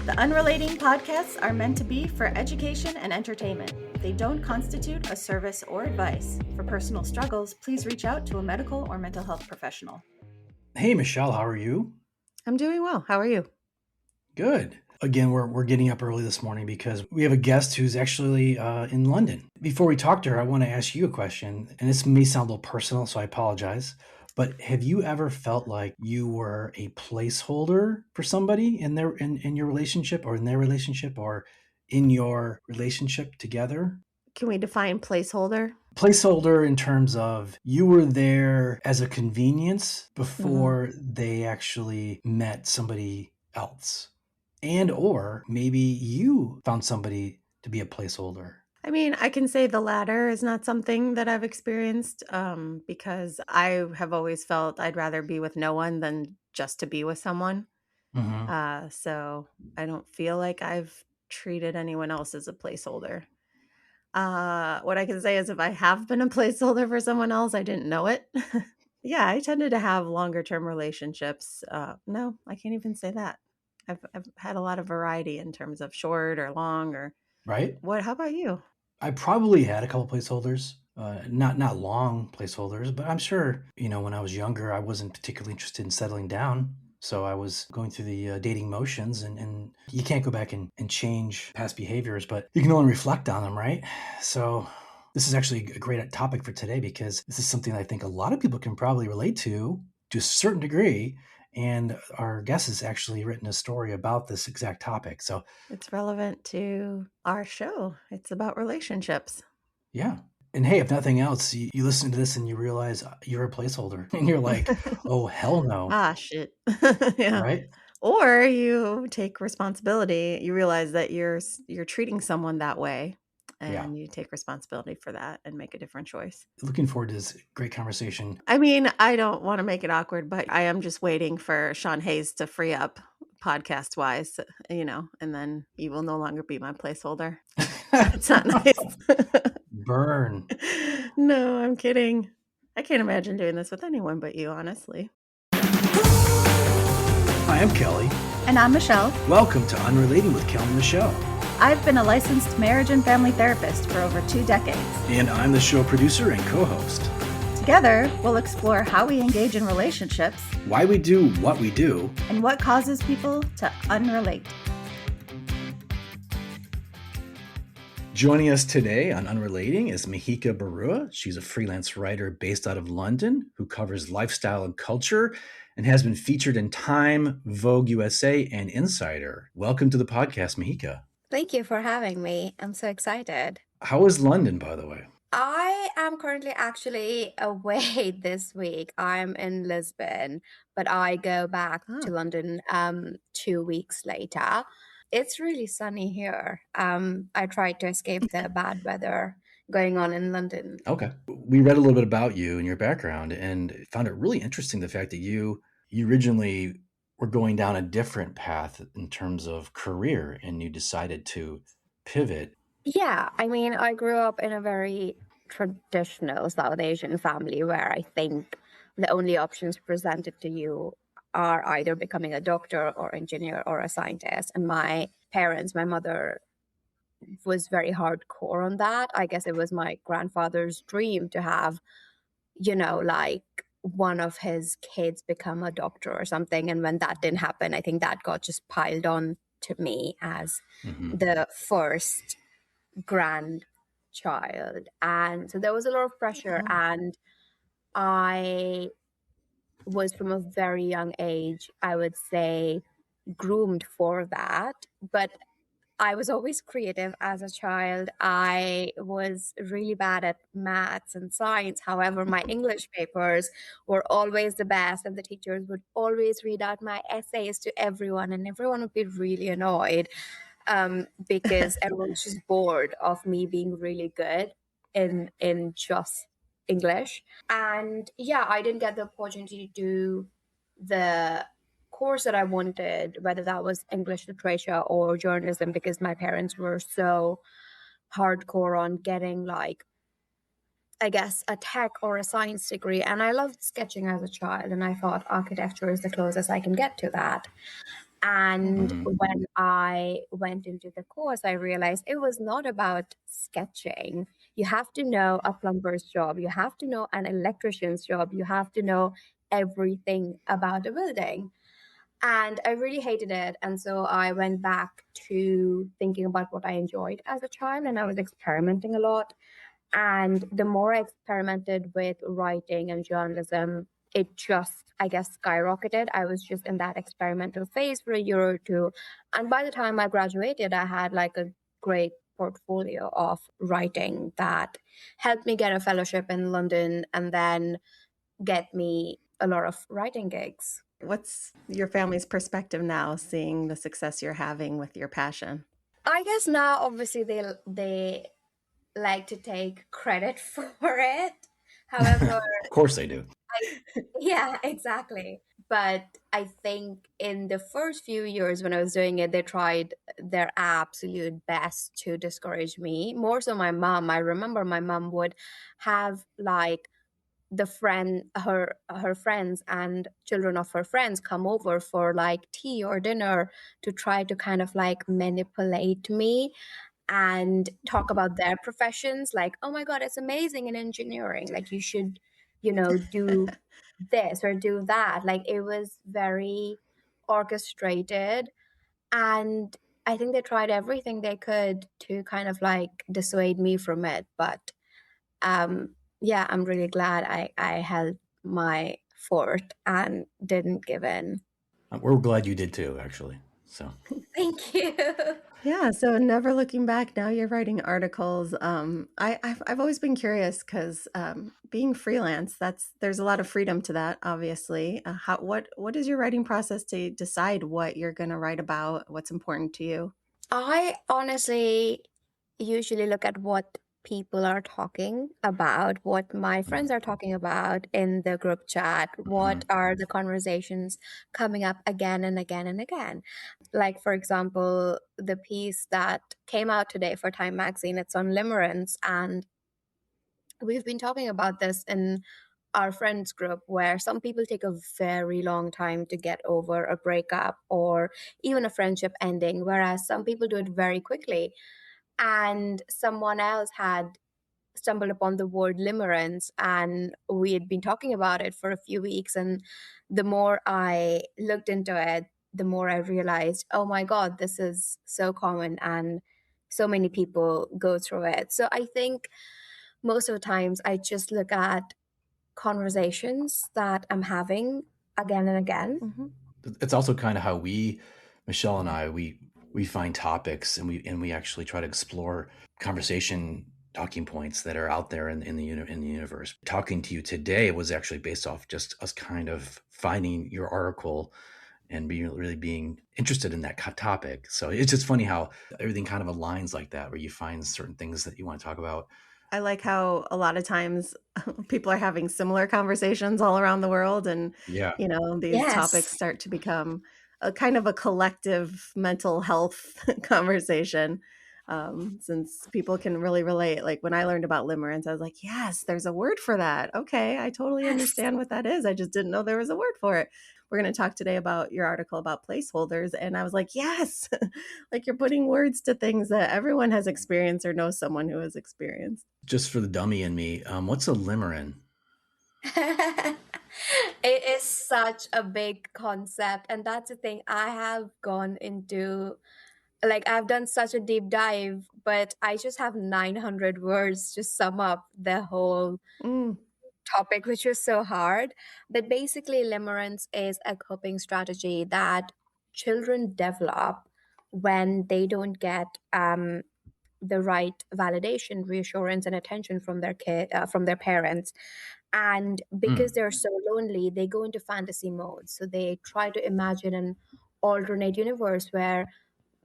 The Unrelating podcasts are meant to be for education and entertainment. They don't constitute a service or advice. For personal struggles, please reach out to a medical or mental health professional. Hey, Michelle, how are you? I'm doing well. How are you? Good. Again, we're getting up early this morning because we have a guest who's actually in London. Before we talk to her, I want to ask you a question, and this may sound a little personal, so I apologize. But have you ever felt like you were a placeholder for somebody in your relationship, or in their relationship, or in your relationship together? Can we define placeholder? Placeholder in terms of you were there as a convenience before they actually met somebody else. And or maybe you found somebody to be a placeholder. I mean, I can say the latter is not something that I've experienced because I have always felt I'd rather be with no one than just to be with someone. So I don't feel like I've treated anyone else as a placeholder. What I can say is if I have been a placeholder for someone else, I didn't know it. Yeah, I tended to have longer term relationships. No, I can't even say that. I've had a lot of variety in terms of short or long or Right? what. How about you? I probably had a couple placeholders, not long placeholders, but I'm sure, when I was younger, I wasn't particularly interested in settling down. So I was going through the dating motions, and you can't go back and change past behaviors, but you can only reflect on them, right? So this is actually a great topic for today because this is something I think a lot of people can probably relate to a certain degree. And our guest has actually written a story about this exact topic. So It's relevant to our show. It's about relationships. yeah. And hey, if nothing else, you listen to this and you realize you're a placeholder and you're like, oh, hell no. Ah, shit. Yeah. Right? Or you take responsibility. You realize that you're treating someone that way, Yeah. and you take responsibility for that and make a different choice. Looking forward to this great conversation. I mean, I don't want to make it awkward, but I am just waiting for Sean Hayes to free up podcast wise, and then you will no longer be my placeholder. It's not nice. Burn. No, I'm kidding. I can't imagine doing this with anyone but you, honestly. Hi, I'm Kelly. And I'm Michelle. Welcome to Unrelating with Kel and Michelle. I've been a licensed marriage and family therapist for over 2 decades. And I'm the show producer and co-host. Together, we'll explore how we engage in relationships, Why we do what we do, and what causes people to unrelate. Joining us today on Unrelating is Meehika Barua. She's a freelance writer based out of London who covers lifestyle and culture and has been featured in Time, Vogue USA, and Insider. Welcome to the podcast, Meehika. Thank you for having me. I'm so excited. How is London, by the way? I am currently actually away this week. I'm in Lisbon, but I go back to London 2 weeks later. It's really sunny here. I tried to escape the bad weather going on in London. Okay. We read a little bit about you and your background and found it really interesting, the fact that you originally were going down a different path in terms of career and you decided to pivot. Yeah, I mean, I grew up in a very traditional South Asian family where I think the only options presented to you are either becoming a doctor or engineer or a scientist. And my parents, my mother was very hardcore on that. I guess it was my grandfather's dream to have, like one of his kids become a doctor or something. And when that didn't happen, I think that got just piled on to me as the first grandchild. And so there was a lot of pressure, and I was from a very young age, I would say, groomed for that. But I was always creative as a child. I was really bad at maths and science. However, my English papers were always the best, and the teachers would always read out my essays to everyone, and everyone would be really annoyed because everyone was just bored of me being really good in just English. And yeah, I didn't get the opportunity to do the course that I wanted, whether that was English literature or journalism, because my parents were so hardcore on getting, like, I guess, a tech or a science degree. And I loved sketching as a child, and I thought architecture is the closest I can get to that. And when I went into the course, I realized it was not about sketching. You have to know a plumber's job, you have to know an electrician's job, you have to know everything about a building. And I really hated it. And so I went back to thinking about what I enjoyed as a child, and I was experimenting a lot. And the more I experimented with writing and journalism, it just, I guess, skyrocketed. I was just in that experimental phase for a year or two. And by the time I graduated, I had like a great portfolio of writing that helped me get a fellowship in London and then get me a lot of writing gigs. What's your family's perspective now, seeing the success you're having with your passion? I guess now, obviously, they like to take credit for it. However, Of course they do. yeah, exactly. But I think in the first few years when I was doing it, they tried their absolute best to discourage me. More so my mom. I remember my mom would have like her friends and children of her friends come over for like tea or dinner to try to kind of like manipulate me and talk about their professions, like, oh my god, it's amazing in engineering, like you should, do this or do that. Like it was very orchestrated, and I think they tried everything they could to kind of like dissuade me from it. But yeah, I'm really glad I held my fort and didn't give in. We're glad you did too, actually. So Thank you. Yeah, so never looking back, now you're writing articles. I've always been curious because being freelance, there's a lot of freedom to that, obviously. What is your writing process to decide what you're going to write about? What's important to you? I honestly usually look at what people are talking about, what my friends are talking about in the group chat, what are the conversations coming up again and again and again. Like, for example, the piece that came out today for Time Magazine, it's on limerence. And we've been talking about this in our friends group, where some people take a very long time to get over a breakup or even a friendship ending, whereas some people do it very quickly. And someone else had stumbled upon the word limerence, and we had been talking about it for a few weeks. And the more I looked into it, the more I realized, oh my god, this is so common and so many people go through it. So I think most of the times I just look at conversations that I'm having again and again. Mm-hmm. It's also kind of how Michelle and I, we find topics, and we actually try to explore conversation talking points that are out there in the universe. Talking to you today was actually based off just us kind of finding your article and really being interested in that topic. So it's just funny how everything kind of aligns like that, where you find certain things that you want to talk about. I like how a lot of times people are having similar conversations all around the world, and Yeah. these topics Yes. start to become a kind of a collective mental health conversation. Since people can really relate. Like when I learned about limerence, I was like, yes, there's a word for that. Okay, I totally Yes. understand what that is. I just didn't know there was a word for it. We're going to talk today about your article about placeholders. And I was like, yes, like you're putting words to things that everyone has experienced or knows someone who has experienced. Just for the dummy in me, what's a limerence? It is such a big concept, and that's the thing. I have gone into, like, I've done such a deep dive, but I just have 900 words to sum up the whole Mm. topic, which was so hard. But basically, limerence is a coping strategy that children develop when they don't get the right validation, reassurance, and attention from from their parents. And because they're so lonely, they go into fantasy mode. So they try to imagine an alternate universe where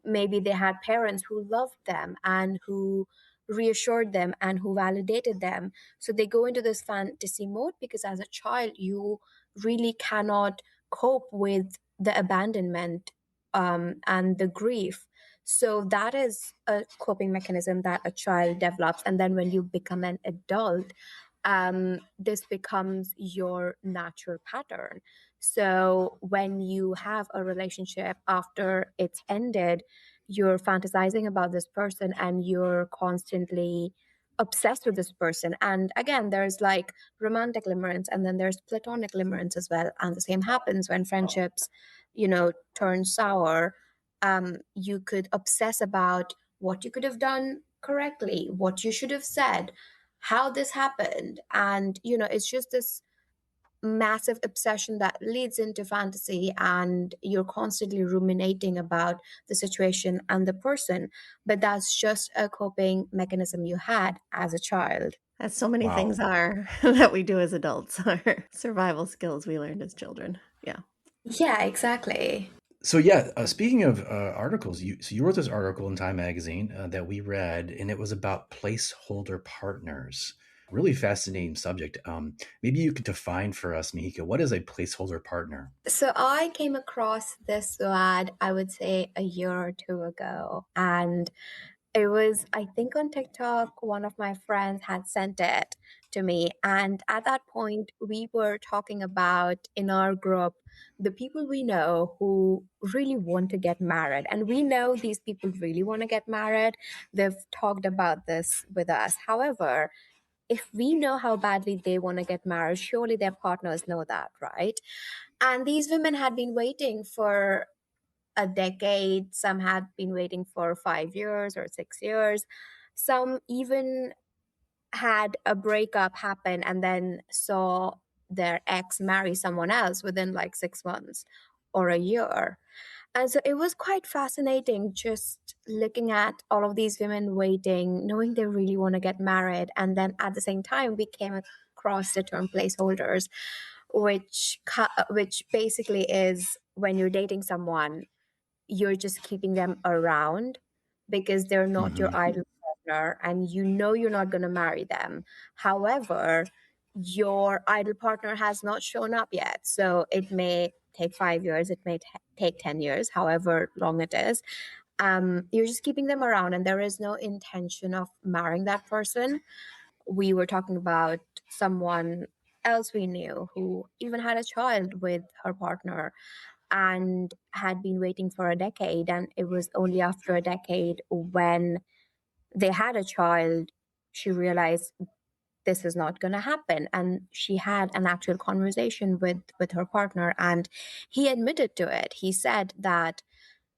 maybe they had parents who loved them and who reassured them and who validated them. So they go into this fantasy mode because as a child, you really cannot cope with the abandonment and the grief. So that is a coping mechanism that a child develops. And then when you become an adult, this becomes your natural pattern. So when you have a relationship after it's ended, you're fantasizing about this person and you're constantly obsessed with this person. And again, there's like romantic limerence and then there's platonic limerence as well. And the same happens when friendships, turn sour. You could obsess about what you could have done correctly, what you should have said, how this happened. And, it's just this massive obsession that leads into fantasy, and you're constantly ruminating about the situation and the person. But that's just a coping mechanism you had as a child. As so many Wow. things are that we do as adults, are survival skills we learned as children. Yeah. Yeah, exactly. So yeah, speaking of articles, you wrote this article in Time Magazine that we read, and it was about placeholder partners. Really fascinating subject. Maybe you could define for us, Meehika, what is a placeholder partner? So I came across this ad, I would say a year or two ago, and it was, I think, on TikTok. One of my friends had sent it to me. And at that point, we were talking about in our group the people we know who really want to get married. And we know these people really want to get married. They've talked about this with us. However, if we know how badly they want to get married, surely their partners know that, right? And these women had been waiting for a decade. Some had been waiting for 5 years or 6 years. Some even had a breakup happen and then saw their ex marry someone else within like 6 months or a year. And so it was quite fascinating just looking at all of these women waiting, knowing they really want to get married. And then at the same time, we came across the term placeholders, which basically is when you're dating someone, you're just keeping them around because they're not your ideal partner and you're not going to marry them. However, your ideal partner has not shown up yet. So it may take 5 years, it may take 10 years, however long it is. You're just keeping them around and there is no intention of marrying that person. We were talking about someone else we knew who even had a child with her partner and had been waiting for a decade. And it was only after a decade when they had a child, she realized this is not going to happen. And she had an actual conversation with her partner, and he admitted to it. He said that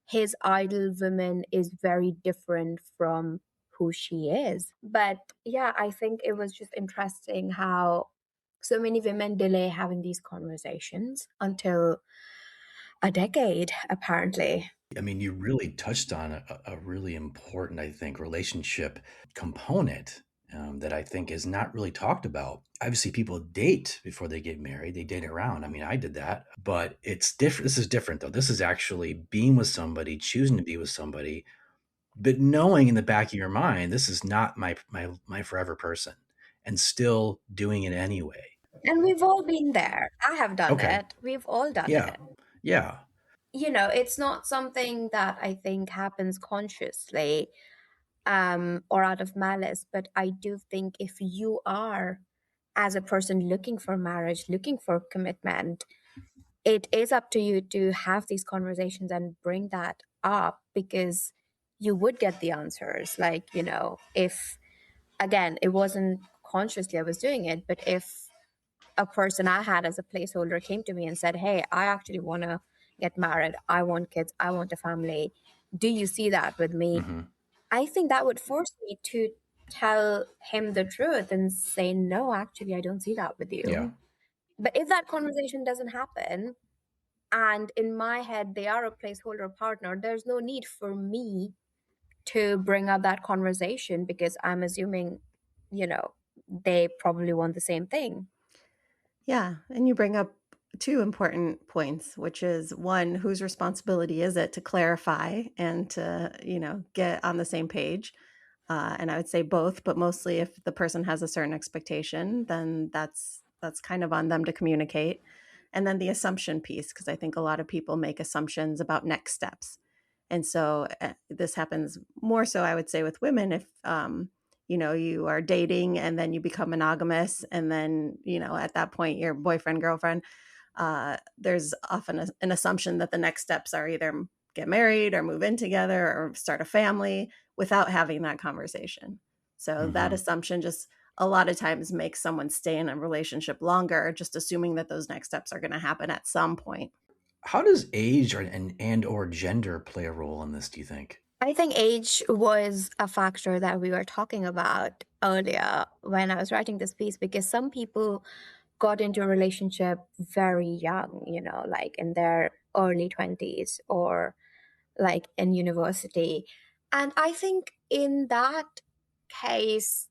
his ideal woman is very different from who she is. But yeah, I think it was just interesting how so many women delay having these conversations until a decade, apparently. I mean, you really touched on a really important, I think, relationship component that I think is not really talked about. Obviously, people date before they get married. They date around. I mean, I did that, but it's different. This is different, though. This is actually being with somebody, choosing to be with somebody, but knowing in the back of your mind, this is not my forever person, and still doing it anyway. And we've all been there. I have done Okay. it. We've all done Yeah. it. Yeah. It's not something that I think happens consciously or out of malice, but I do think if you are, as a person looking for marriage, looking for commitment, it is up to you to have these conversations and bring that up because you would get the answers. Like, if, again, it wasn't consciously I was doing it, but if a person I had as a placeholder came to me and said, "Hey, I actually want to get married. I want kids. I want a family. Do you see that with me?" Hmm. I think that would force me to tell him the truth and say, "No, actually, I don't see that with Yeah. you." But if that conversation doesn't happen, and in my head they are a placeholder partner, there's no need for me to bring up that conversation because I'm assuming, they probably want the same thing. Yeah, and you bring up two important points, which is one, whose responsibility is it to clarify and to, get on the same page? And I would say both, but mostly if the person has a certain expectation, then that's kind of on them to communicate. And then the assumption piece, because I think a lot of people make assumptions about next steps. And so this happens more so, I would say, with women if you are dating and then you become monogamous and then at that point you're boyfriend girlfriend, there's often an assumption that the next steps are either get married or move in together or start a family without having that conversation. So that assumption just a lot of times makes someone stay in a relationship longer, just assuming that those next steps are going to happen at some point. How does age or gender play a role in this, do you think? I think age was a factor that we were talking about earlier when I was writing this piece, because some people got into a relationship very young, like in their early 20s or like in university. And I think in that case,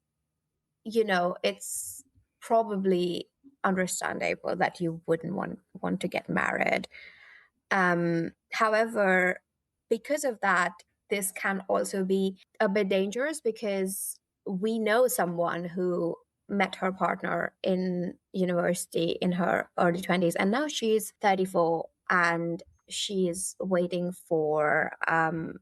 it's probably understandable that you wouldn't want to get married. However, because of that, this can also be a bit dangerous, because we know someone who met her partner in university in her early 20s, and now she's 34 and she's waiting for an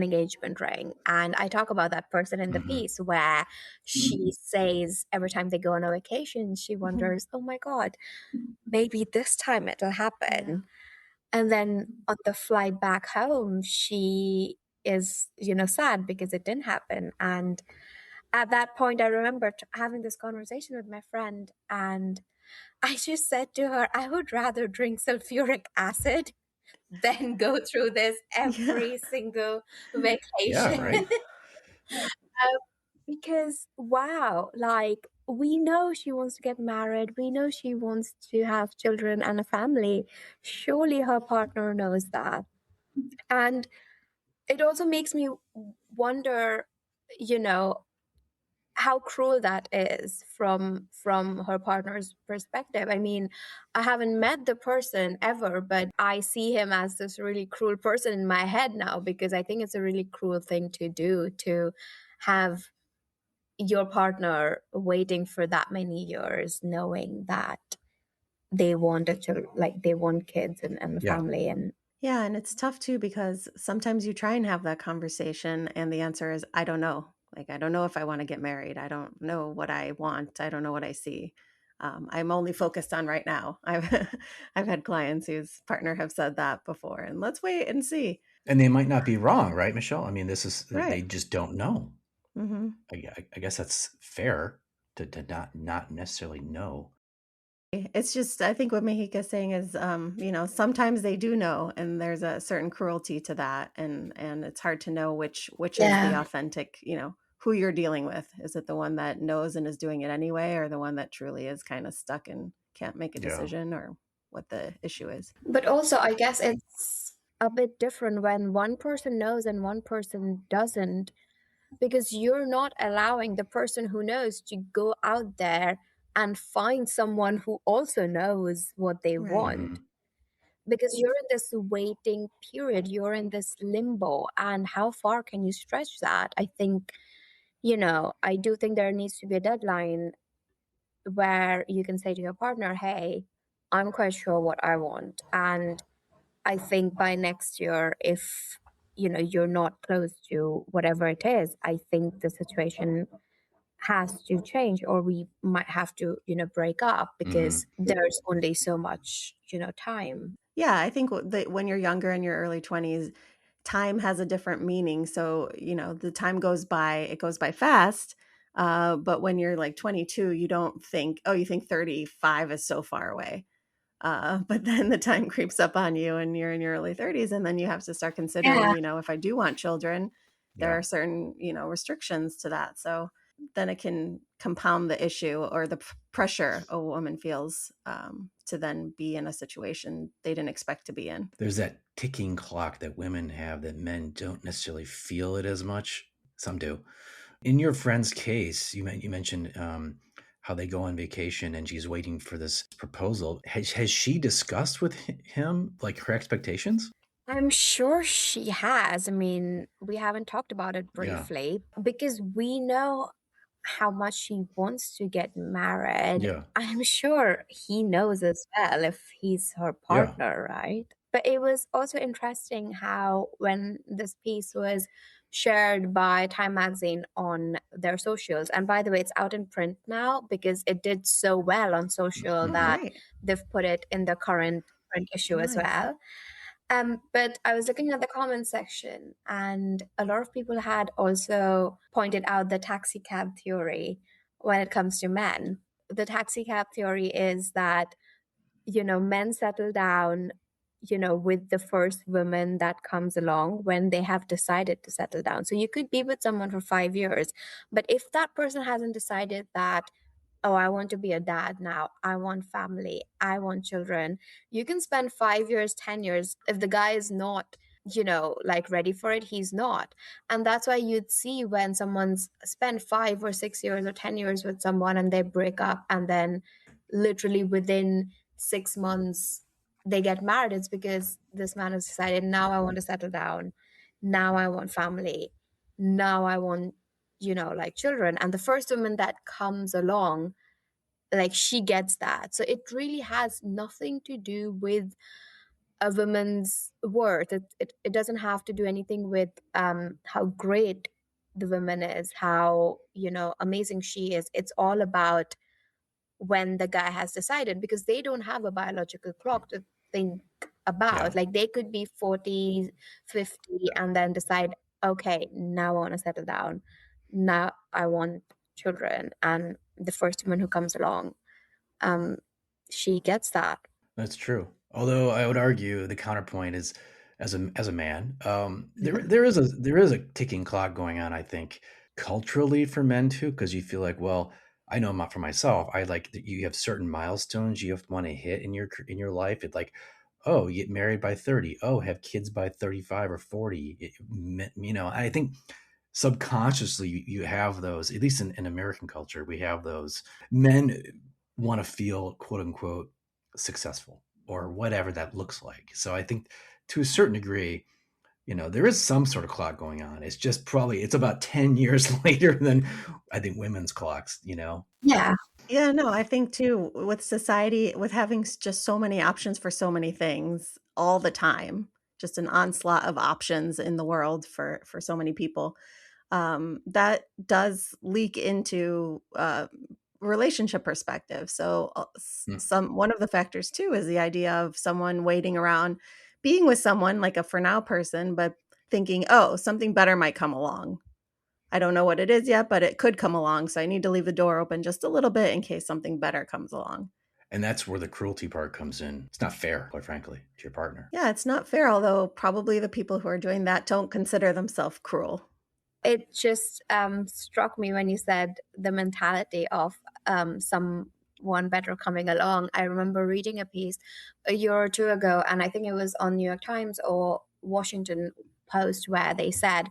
engagement ring. And I talk about that person in the piece, where she says every time they go on a vacation, she wonders, oh my God, maybe this time it'll happen. Yeah. And then on the flight back home, she is, sad because it didn't happen. And at that point, I remember having this conversation with my friend, and I just said to her, I would rather drink sulfuric acid than go through this every single vacation. Yeah, right. Because, wow, like, we know she wants to get married. We know she wants to have children and a family. Surely her partner knows that. And it also makes me wonder, how cruel that is from her partner's perspective. I mean, I haven't met the person ever, but I see him as this really cruel person in my head now, because I think it's a really cruel thing to do, to have your partner waiting for that many years, knowing that they want they want kids and a Yeah. family. And Yeah, and it's tough too, because sometimes you try and have that conversation and the answer is, I don't know. Like, I don't know if I want to get married. I don't know what I want. I don't know what I see. I'm only focused on right now. I've had clients whose partner have said that before, and let's wait and see. And they might not be wrong, right, Michelle? I mean, they Right. just don't know. Mm-hmm. I guess that's fair to not necessarily know. It's just, I think what Meehika's saying is, sometimes they do know, and there's a certain cruelty to that, and it's hard to know which is the authentic, who you're dealing with. Is it the one that knows and is doing it anyway, or the one that truly is kind of stuck and can't make a decision, or what the issue is? But also, I guess it's a bit different when one person knows and one person doesn't, because you're not allowing the person who knows to go out there and find someone who also knows what they Right. want. Because you're in this waiting period, you're in this limbo, and how far can you stretch that? I think, I do think there needs to be a deadline where you can say to your partner, hey, I'm quite sure what I want, and I think by next year, if you're not close to whatever it is, I think the situation has to change, or we might have to break up, because there's only so much time. Yeah, I think when you're younger, in your early 20s, time has a different meaning. So, the time goes by, it goes by fast. But when you're like 22, you don't think, oh, you think 35 is so far away. But then the time creeps up on you and you're in your early 30s, and then you have to start considering, if I do want children, there are certain, restrictions to that. So then it can compound the issue, or the pressure a woman feels to then be in a situation they didn't expect to be in. There's that ticking clock that women have that men don't necessarily feel it as much. Some do. In your friend's case, you mentioned how they go on vacation and she's waiting for this proposal. Has she discussed with him like her expectations? I'm sure she has. I mean, we haven't talked about it briefly, because we know how much she wants to get married. Yeah. I'm sure he knows as well, if he's her partner, right? But it was also interesting how when this piece was shared by Time Magazine on their socials, and by the way, it's out in print now because it did so well on social Oh, that great. they've put it in the current print issue as Nice. well. But I was looking at the comments section, and a lot of people had also pointed out the taxi cab theory when it comes to men. The taxi cab theory is that, men settle down, with the first woman that comes along when they have decided to settle down. So you could be with someone for 5 years, but if that person hasn't decided that, oh, I want to be a dad now, I want family, I want children, you can spend 5 years, 10 years. If the guy is not, like ready for it, he's not. And that's why you'd see when someone's spent 5 or 6 years or 10 years with someone and they break up, and then literally within 6 months they get married. It's because this man has decided, now I want to settle down, now I want family, now I want, like children. And the first woman that comes along, like, she gets that. So it really has nothing to do with a woman's worth. It doesn't have to do anything with how great the woman is, how, amazing she is. It's all about when the guy has decided, because they don't have a biological clock to think Yeah. about. Like, they could be 40, 50, and then decide, okay, now I want to settle down, now I want children. And the first woman who comes along, um she gets that. That's true. Although I would argue the counterpoint is, as a man, Yeah. there is a ticking clock going on. I think culturally for men too, because you feel like, well, I know for myself, I like that you have certain milestones you have want to hit in your life. It's like, oh, you get married by 30. Oh, have kids by 35 or 40. I think subconsciously you have those. At least in American culture, we have those. Men want to feel quote unquote successful or whatever that looks like. So I think to a certain degree, there is some sort of clock going on. It's just probably it's about 10 years later than I think women's clocks. Yeah. Yeah, no, I think too, with society, with having just so many options for so many things all the time, just an onslaught of options in the world for so many people, that does leak into relationship perspective. So Mm. some one of the factors too is the idea of someone waiting around, being with someone like a for now person, but thinking, oh, something better might come along. I don't know what it is yet, but it could come along. So I need to leave the door open just a little bit in case something better comes along. And that's where the cruelty part comes in. It's not fair, quite frankly, to your partner. Yeah, it's not fair, although probably the people who are doing that don't consider themselves cruel. It just struck me when you said the mentality of someone better coming along. I remember reading a piece a year or two ago, and I think it was on New York Times or Washington Post, where they said,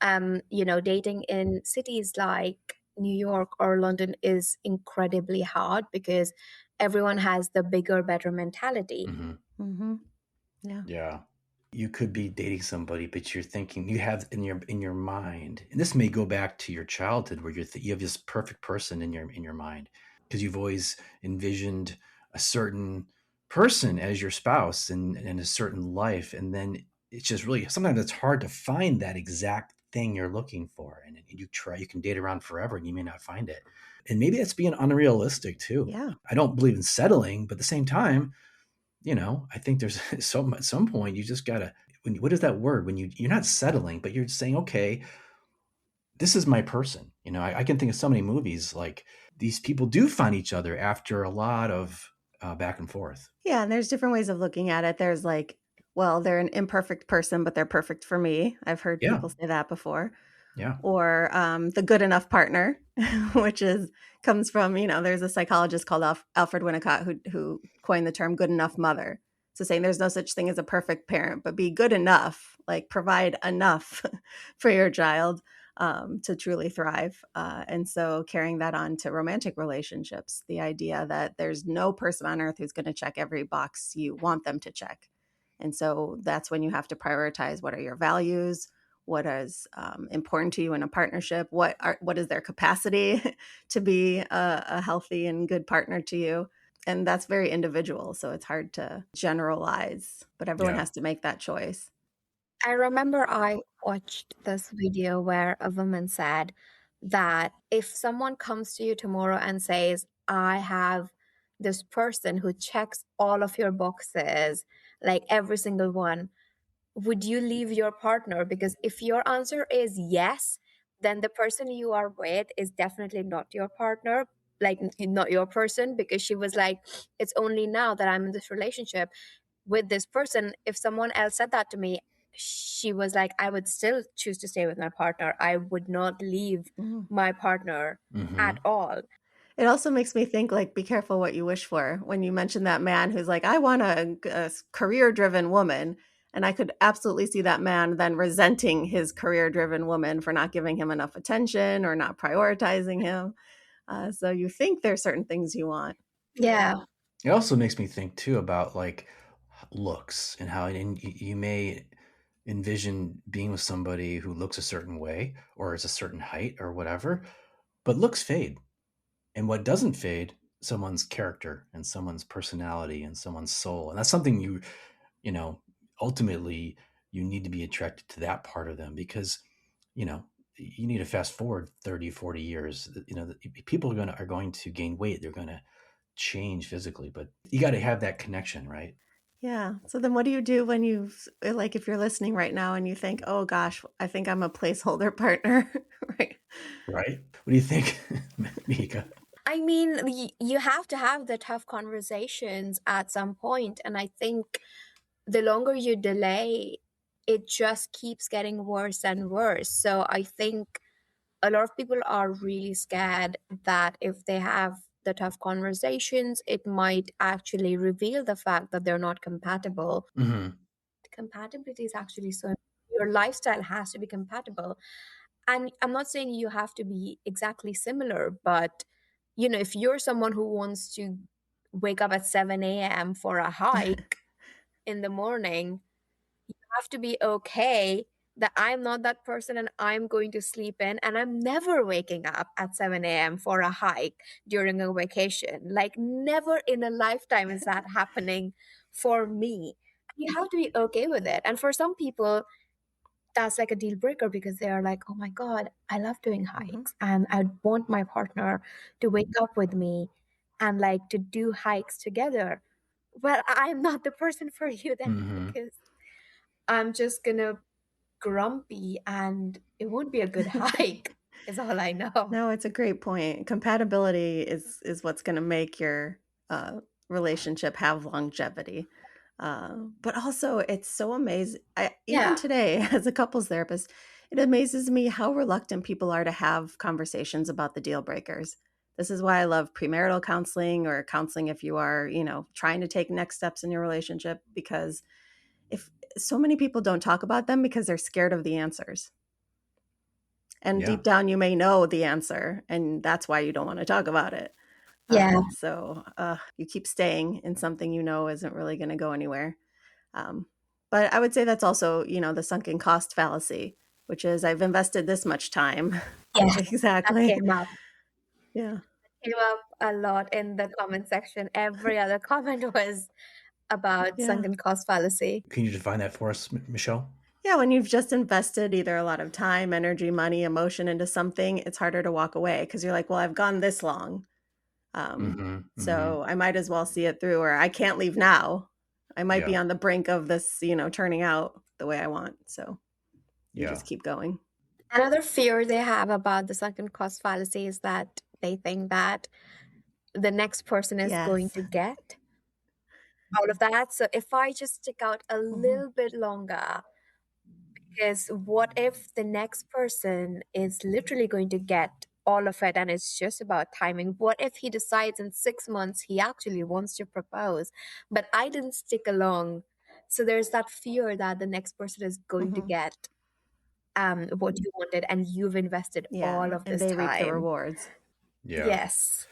dating in cities like New York or London is incredibly hard because everyone has the bigger, better mentality. Hmm. Mm-hmm. Yeah. Yeah. You could be dating somebody, but you're thinking you have in your mind, and this may go back to your childhood where you have this perfect person in your mind because you've always envisioned a certain person as your spouse and a certain life, and then it's just really sometimes it's hard to find that exact thing you're looking for, and you can date around forever and you may not find it, and maybe that's being unrealistic too. Yeah. I don't believe in settling, but at the same time, I think there's at some point you just gotta. What is that word when you're not settling, but you're saying, okay, this is my person. I can think of so many movies like these people do find each other after a lot of back and forth. Yeah. And there's different ways of looking at it. There's like, well, they're an imperfect person, but they're perfect for me. I've heard Yeah, people say that before. yeah. Or the good enough partner, which comes from, there's a psychologist called Alfred Winnicott who coined the term good enough mother. So saying there's no such thing as a perfect parent, but be good enough, like provide enough for your child to truly thrive. And so carrying that on to romantic relationships, the idea that there's no person on earth who's going to check every box you want them to check. And so that's when you have to prioritize what are your values, what is important to you in a partnership, what is their capacity to be a healthy and good partner to you. And that's very individual, so it's hard to generalize, but everyone has to make that choice. I remember I watched this video where a woman said that if someone comes to you tomorrow and says, I have this person who checks all of your boxes, like every single one, would you leave your partner? Because if your answer is yes, then the person you are with is definitely not your partner, like not your person, because she was like, it's only now that I'm in this relationship with this person. If someone else said that to me, she was like, I would still choose to stay with my partner. I would not leave my partner at all. It also makes me think, like, be careful what you wish for. When you mentioned that man who's like, I want a career-driven woman, and I could absolutely see that man then resenting his career-driven woman for not giving him enough attention or not prioritizing him. So you think there's certain things you want. Yeah. It also makes me think too about like looks and how you may envision being with somebody who looks a certain way or is a certain height or whatever, but looks fade. And what doesn't fade, someone's character and someone's personality and someone's soul. And that's something you know, ultimately you need to be attracted to that part of them because, you know, you need to fast forward 30, 40 years. You know, people are going to gain weight. They're going to change physically, but you got to have that connection, right? Yeah. So then what do you do when like, if you're listening right now and you think, oh gosh, I think I'm a placeholder partner, right? Right. What do you think, Mika? I mean, you have to have the tough conversations at some point, and I think the longer you delay, it just keeps getting worse and worse. So I think a lot of people are really scared that if they have the tough conversations, it might actually reveal the fact that they're not compatible. Mm-hmm. Compatibility is actually so, your lifestyle has to be compatible. And I'm not saying you have to be exactly similar, but if you're someone who wants to wake up at 7 a.m. for a hike in the morning, have to be okay that I'm not that person and I'm going to sleep in and I'm never waking up at 7 a.m. for a hike during a vacation. Like, never in a lifetime is that happening for me. You have to be okay with it. And for some people, that's like a deal breaker because they are like, oh my God, I love doing hikes and I want my partner to wake up with me and like to do hikes together. Well, I'm not the person for you then Mm-hmm. because I'm just gonna grumpy and it won't be a good hike, is all I know. No, it's a great point. Compatibility is what's going to make your relationship have longevity. But also, it's so amazing. Even Yeah. today, as a couples therapist, it amazes me how reluctant people are to have conversations about the deal breakers. This is why I love premarital counseling or counseling if you are, trying to take next steps in your relationship, because if so many people don't talk about them because they're scared of the answers. And Yeah. deep down, you may know the answer, and that's why you don't want to talk about it. Yeah. So you keep staying in something you know isn't really going to go anywhere. But I would say that's also, the sunken cost fallacy, which is I've invested this much time. Yeah. That Exactly. came up. Yeah. Came up a lot in the comment section. Every other comment was about Yeah. sunken cost fallacy. Can you define that for us, Michelle? Yeah. When you've just invested either a lot of time, energy, money, emotion into something, it's harder to walk away because you're like, well, I've gone this long. So I might as well see it through, or I can't leave now. I might be Yeah. on the brink of this, turning out the way I want. So you Yeah. just keep going. Another fear they have about the sunken cost fallacy is that they think that the next person is going Yes. to get all of that. So if I just stick out a Mhm. little bit longer, because what if the next person is literally going to get all of it and it's just about timing? What if he decides in 6 months he actually wants to propose, but I didn't stick along? So there's that fear that the next person is going to Mhm. get what you wanted and you've invested all Yeah, of and this they reap the time. rewards. Yeah. Yes.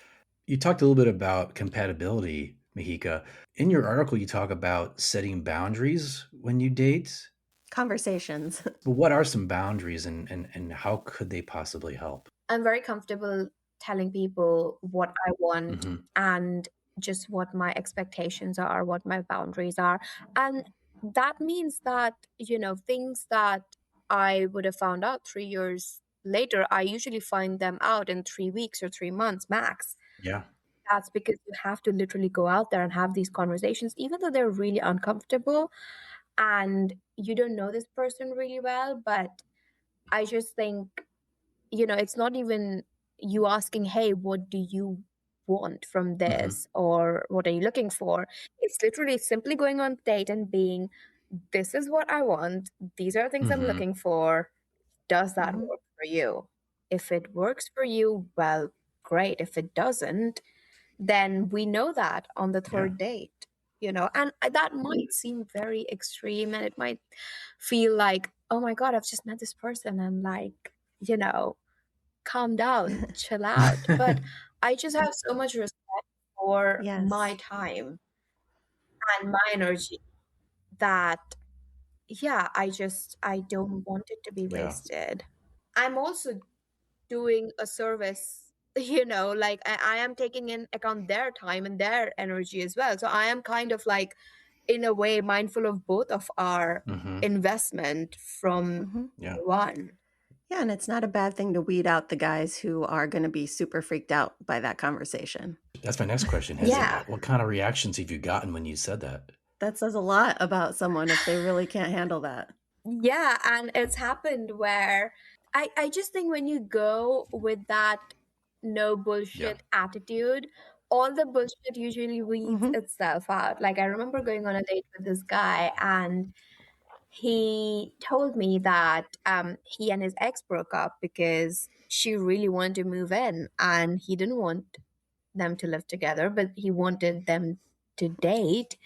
You talked a little bit about compatibility, Meehika. In your article, you talk about setting boundaries when you date. Conversations. But what are some boundaries and how could they possibly help? I'm very comfortable telling people what I want Mm-hmm. and just what my expectations are, what my boundaries are. And that means that, things that I would have found out 3 years later, I usually find them out in 3 weeks or 3 months max. Yeah. That's because you have to literally go out there and have these conversations, even though they're really uncomfortable and you don't know this person really well. But I just think, it's not even you asking, hey, what do you want from this, or what are you looking for? It's literally simply going on a date and being, this is what I want, these are things I'm looking for, does that work for you? If it works for you, well, great. If it doesn't, then we know that on the third date, and that might seem very extreme, and it might feel like, oh my God, I've just met this person, and like, calm down, chill out. But I just have so much respect for my time and my energy that, yeah, I don't want it to be wasted. I'm also doing a service, like I am taking in account their time and their energy as well. So I am kind of like, in a way, mindful of both of our investment from one. Yeah, and it's not a bad thing to weed out the guys who are going to be super freaked out by that conversation. That's my next question. What kind of reactions have you gotten when you said that? That says a lot about someone if they really can't handle that. Yeah, and it's happened where I just think when you go with that no bullshit attitude, all the bullshit usually weeds itself out. Like, I remember going on a date with this guy, and he told me that he and his ex broke up because she really wanted to move in, and he didn't want them to live together, but he wanted them to date.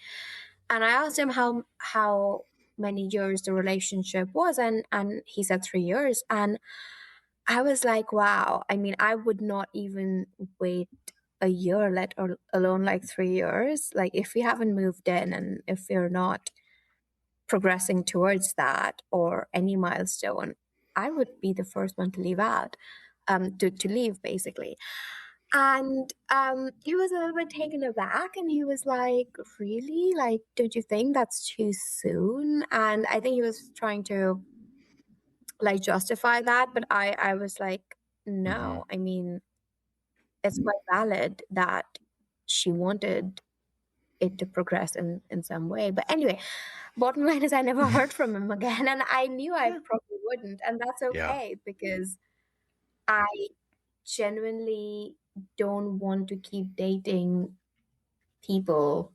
And I asked him how many years the relationship was, and he said 3 years. And I was like, wow. I mean, I would not even wait a year, alone like 3 years. Like, if we haven't moved in and if we're not progressing towards that or any milestone, I would be the first one to leave out, to leave basically. And he was a little bit taken aback, and he was like, really? Like, don't you think that's too soon? And I think he was trying to like justify that, but I was like, no, I mean, it's quite valid that she wanted it to progress in some way. But anyway, bottom line is I never heard from him again, and I knew I probably wouldn't, and that's okay, because I genuinely don't want to keep dating people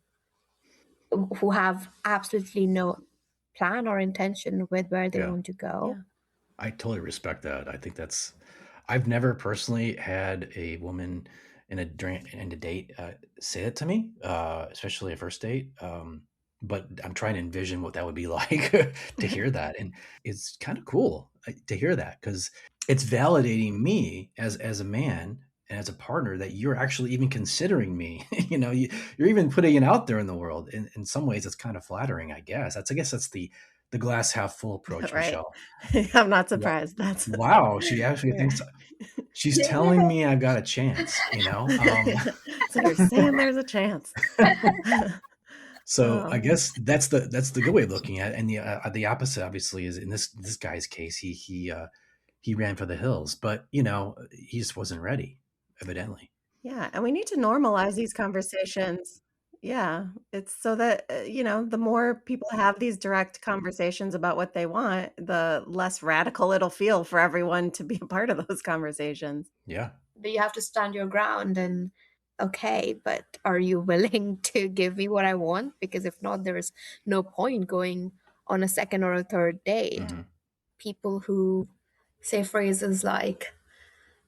who have absolutely no plan or intention with where they want to go. I totally respect that. I think I've never personally had a woman in a date say that to me, especially a first date. But I'm trying to envision what that would be like to hear that. And it's kind of cool to hear that, because it's validating me as a man and as a partner that you're actually even considering me. You're even putting it out there in the world. In some ways, it's kind of flattering, I guess. I guess that's the glass half full approach, Right. Michelle. I'm not surprised. Wow. She actually thinks she's telling me I've got a chance, So you're saying there's a chance. So I guess that's the good way of looking at it. And the opposite, obviously, is in this guy's case, he ran for the hills, but he just wasn't ready, evidently. Yeah, and we need to normalize these conversations. Yeah, it's so that the more people have these direct conversations about what they want, the less radical it'll feel for everyone to be a part of those conversations. Yeah. But you have to stand your ground, and okay, but are you willing to give me what I want? Because if not, there's no point going on a second or a third date. People who say phrases like,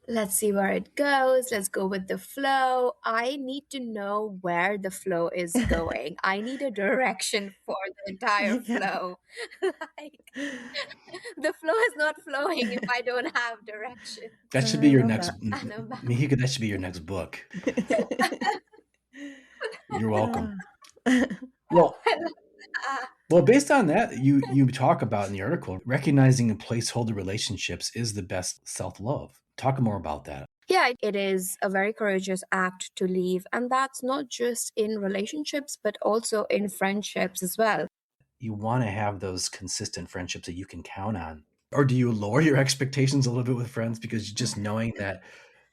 let's see where it goes, let's go with the flow. I need to know where the flow is going. I need a direction for the entire flow. Like, the flow is not flowing if I don't have direction. That should be your next, Meehika, that should be your next book. You're welcome. Well, based on that, you talk about in the article, recognizing and placeholder relationships is the best self-love. Talk more about that. Yeah, it is a very courageous act to leave. And that's not just in relationships, but also in friendships as well. You want to have those consistent friendships that you can count on. Or do you lower your expectations a little bit with friends because just knowing that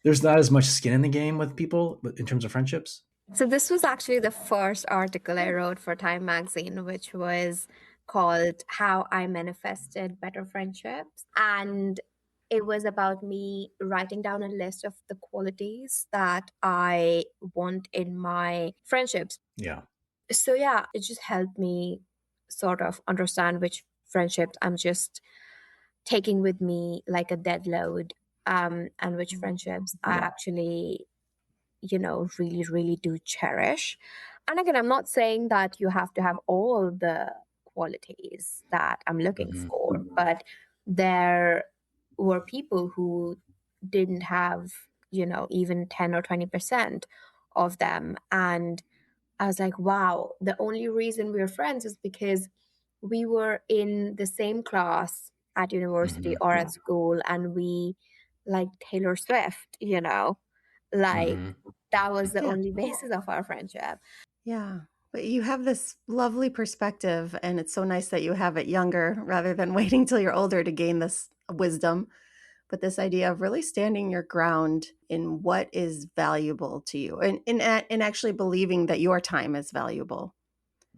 there's not as much skin in the game with people in terms of friendships? So this was actually the first article I wrote for Time magazine, which was called How I Manifested Better Friendships. And it was about me writing down a list of the qualities that I want in my friendships. Yeah. So yeah, it just helped me sort of understand which friendships I'm just taking with me like a dead load, and which friendships I actually, really, really do cherish. And again, I'm not saying that you have to have all the qualities that I'm looking Mm-hmm. for, but there were people who didn't have, even 10 or 20% of them. And I was like, wow, the only reason we're friends is because we were in the same class at university Mm-hmm. or at school, and we like Taylor Swift, like Mm-hmm. that was the Yeah. only basis of our friendship. Yeah. But you have this lovely perspective, and it's so nice that you have it younger rather than waiting till you're older to gain this wisdom. But this idea of really standing your ground in what is valuable to you, and in actually believing that your time is valuable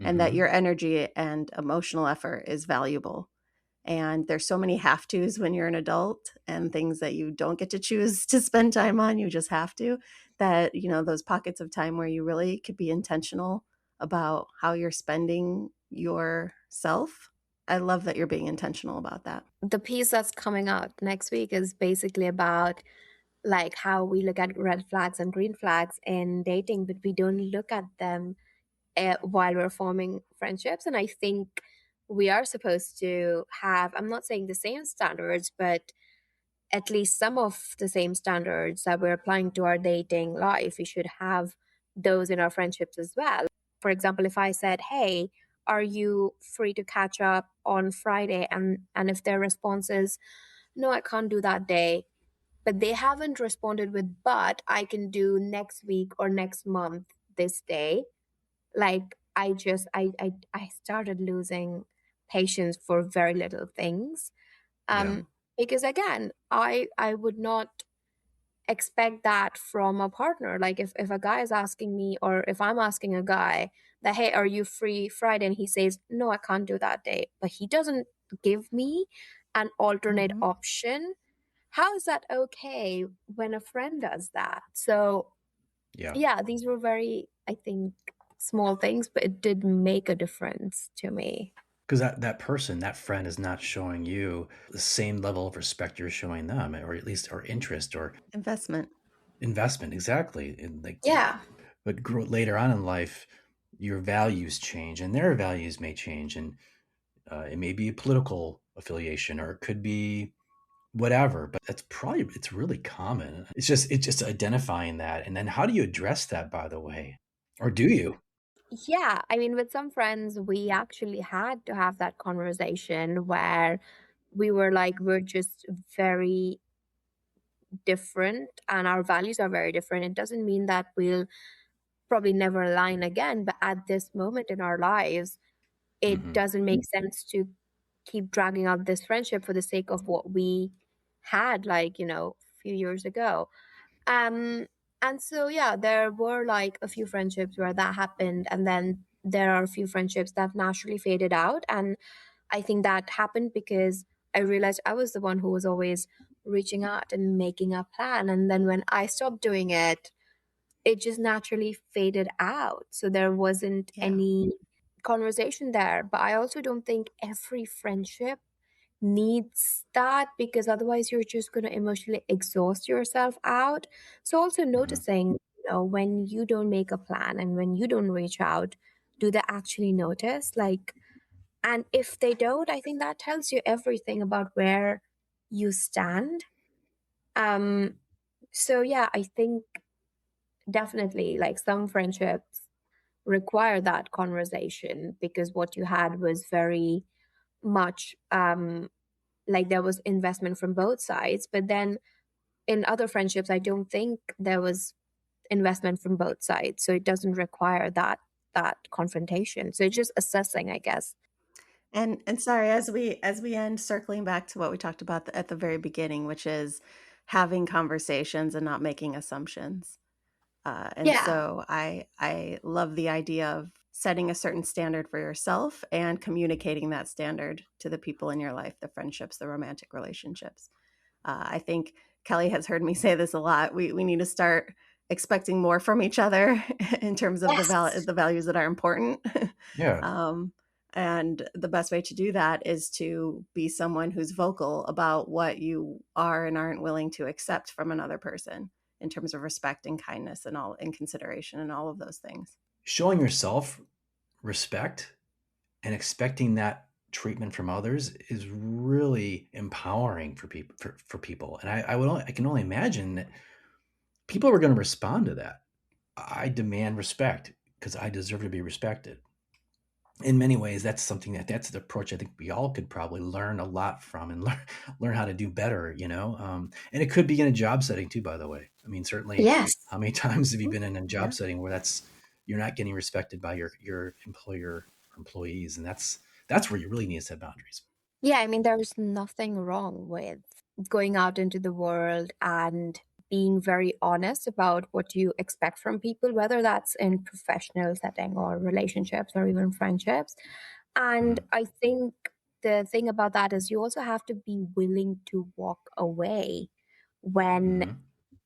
and that Mm-hmm. your energy and emotional effort is valuable. And there's so many have tos when you're an adult, and things that you don't get to choose to spend time on, you just have to. That, those pockets of time where you really could be intentional about how you're spending yourself. I love that you're being intentional about that. The piece that's coming out next week is basically about like how we look at red flags and green flags in dating, but we don't look at them while we're forming friendships. And I think we are supposed to have, I'm not saying the same standards, but at least some of the same standards that we're applying to our dating life. We should have those in our friendships as well. For example, if I said, hey, are you free to catch up on Friday? And if their response is, no, I can't do that day, but they haven't responded with, but I can do next week or next month this day. Like I started losing patience for very little things. Yeah. Because again, I would not expect that from a partner. Like if a guy is asking me, or if I'm asking a guy that, hey, are you free Friday? And he says, no, I can't do that day, but he doesn't give me an alternate Mhm. option. How is that okay when a friend does that? So Yeah. yeah, these were very, I think, small things, but it did make a difference to me. Because that person, that friend, is not showing you the same level of respect you're showing them, or at least or interest or Investment. investment. Exactly. And like, Yeah. but later on in life, your values change, and their values may change, and it may be a political affiliation, or it could be whatever. But it's really common. It's just identifying that, and then how do you address that? By the way, or do you? Yeah, I mean, with some friends, we actually had to have that conversation where we were like, we're just very different and our values are very different. It doesn't mean that we'll probably never align again, but at this moment in our lives, it Mm-hmm. doesn't make sense to keep dragging out this friendship for the sake of what we had, like, a few years ago. Um, and so, yeah, there were like a few friendships where that happened. And then there are a few friendships that naturally faded out. And I think that happened because I realized I was the one who was always reaching out and making a plan. And then when I stopped doing it, it just naturally faded out. So there wasn't Yeah. any conversation there. But I also don't think every friendship needs that, because otherwise you're just going to emotionally exhaust yourself out. So also Mm-hmm. noticing, when you don't make a plan and when you don't reach out, do they actually notice? Like, and if they don't, I think that tells you everything about where you stand. Um, so yeah, I think definitely like some friendships require that conversation because what you had was very much like there was investment from both sides, but then in other friendships, I don't think there was investment from both sides. So it doesn't require that confrontation. So it's just assessing, I guess. And sorry, as we end, circling back to what we talked about at the very beginning, which is having conversations and not making assumptions. And Yeah. so I love the idea of setting a certain standard for yourself and communicating that standard to the people in your life, the friendships, the romantic relationships. I think Kelly has heard me say this a lot. We need to start expecting more from each other in terms of Yes. the values that are important. Yeah. um, and the best way to do that is to be someone who's vocal about what you are and aren't willing to accept from another person in terms of respect and kindness and all and consideration and all of those things. Showing yourself respect and expecting that treatment from others is really empowering for people. And I can only imagine that people are going to respond to that. I demand respect because I deserve to be respected. In many ways, that's that's the approach I think we all could probably learn a lot from and learn how to do better, and it could be in a job setting too, by the way. I mean, certainly, Yes. how many times have you been in a Yeah. job setting where you're not getting respected by your employer or employees, and that's where you really need to set boundaries. Yeah, I mean, there's nothing wrong with going out into the world and being very honest about what you expect from people, whether that's in professional setting or relationships or even friendships. And Mhm. I think the thing about that is you also have to be willing to walk away when Mhm.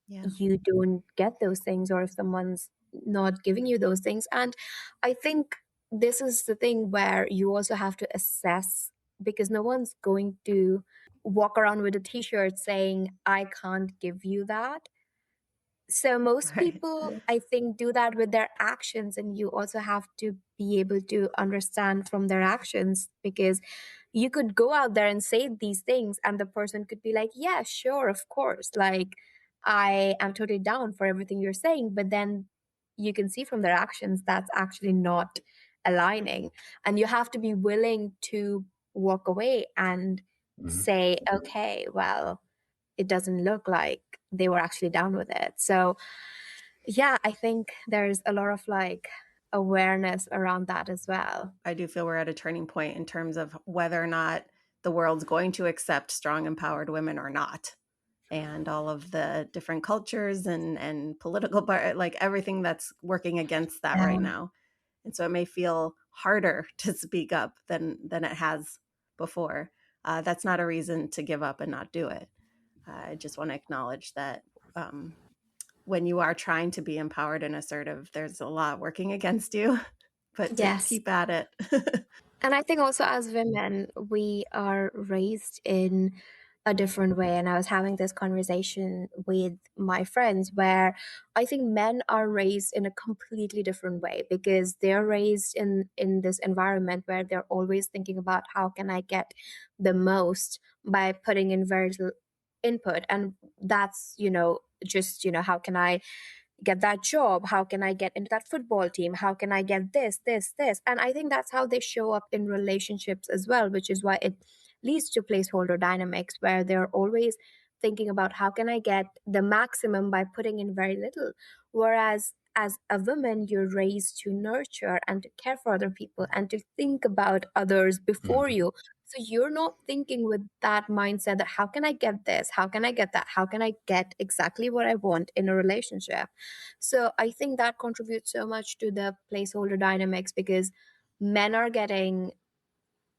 Yeah. you don't get those things or if someone's not giving you those things. And I think this is the thing where you also have to assess, because no one's going to walk around with a t-shirt saying I can't give you that. So most Right. people, I think, do that with their actions, and you also have to be able to understand from their actions, because you could go out there and say these things and the person could be like, yeah, sure, of course, like I am totally down for everything you're saying, but then you can see from their actions that's actually not aligning, and you have to be willing to walk away and Mhm. say, okay, well, it doesn't look like they were actually down with it. So, yeah, I think there's a lot of like awareness around that as well. I do feel we're at a turning point in terms of whether or not the world's going to accept strong, empowered women or not. And all of the different cultures and political like everything that's working against that right now. And so it may feel harder to speak up than it has before. That's not a reason to give up and not do it. I just want to acknowledge that when you are trying to be empowered and assertive, there's a lot working against you, but to Yes. keep at it. And I think also as women, we are raised in a different way. And I was having this conversation with my friends where I think men are raised in a completely different way, because they're raised in this environment where they're always thinking about how can I get the most by putting in very little input. And that's, just, how can I get that job? How can I get into that football team? How can I get this? And I think that's how they show up in relationships as well, which is why it leads to placeholder dynamics where they're always thinking about how can I get the maximum by putting in very little. Whereas as a woman, you're raised to nurture and to care for other people and to think about others before Mhm. you. So you're not thinking with that mindset that how can I get this? How can I get that? How can I get exactly what I want in a relationship? So I think that contributes so much to the placeholder dynamics, because men are getting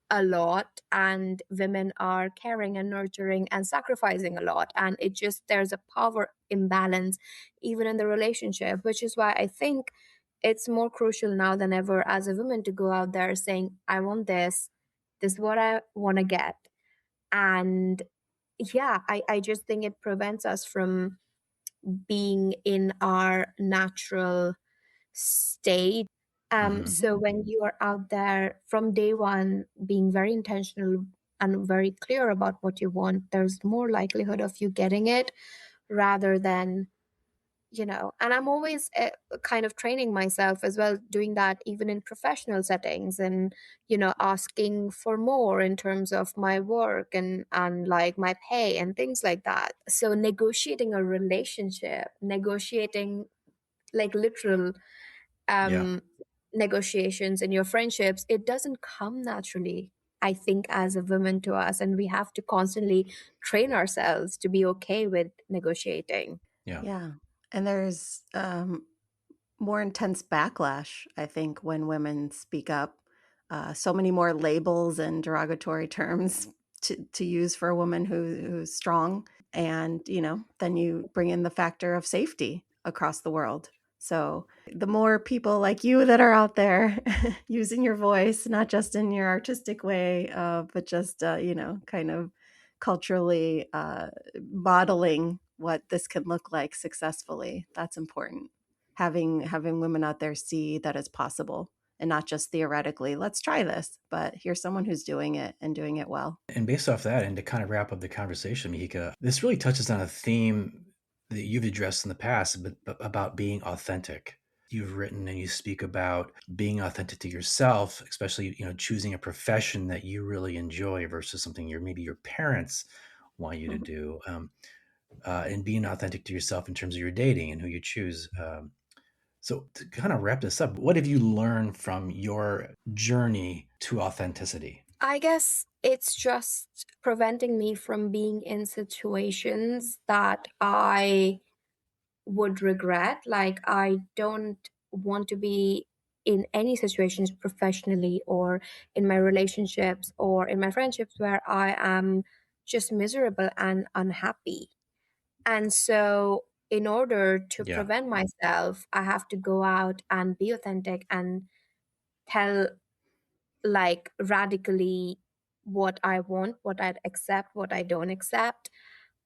a lot and women are caring and nurturing and sacrificing a lot. And it just, there's a power imbalance even in the relationship, which is why I think it's more crucial now than ever as a woman to go out there saying, I want this, this is what I want to get. And yeah, I just think it prevents us from being in our natural state. Mhm. So when you are out there from day one, being very intentional and very clear about what you want, there's more likelihood of you getting it rather than and I'm always kind of training myself as well, doing that even in professional settings, and asking for more in terms of my work and like my pay and things like that. So negotiating a relationship, negotiating like literal Yeah. um negotiations in your friendships, it doesn't come naturally, I think, as a woman to us, and we have to constantly train ourselves to be okay with negotiating. Yeah. Yeah. And there's more intense backlash, I think, when women speak up. So many more labels and derogatory terms to use for a woman who's strong. And, then you bring in the factor of safety across the world. So the more people like you that are out there using your voice, not just in your artistic way, but just, kind of culturally modeling what this can look like successfully, that's important. Having women out there see that it's possible and not just theoretically, let's try this, but here's someone who's doing it and doing it well. And based off that, and to kind of wrap up the conversation, Meehika, this really touches on a theme that you've addressed in the past, but about being authentic. You've written and you speak about being authentic to yourself, especially choosing a profession that you really enjoy versus something maybe your parents want you to do, and being authentic to yourself in terms of your dating and who you choose. So to kind of wrap this up, what have you learned from your journey to authenticity? I guess it's just preventing me from being in situations that I would regret. Like, I don't want to be in any situations professionally or in my relationships or in my friendships where I am just miserable and unhappy. And so, in order to Yeah. prevent myself, I have to go out and be authentic and tell, like, radically what I want, what I'd accept, what I don't accept,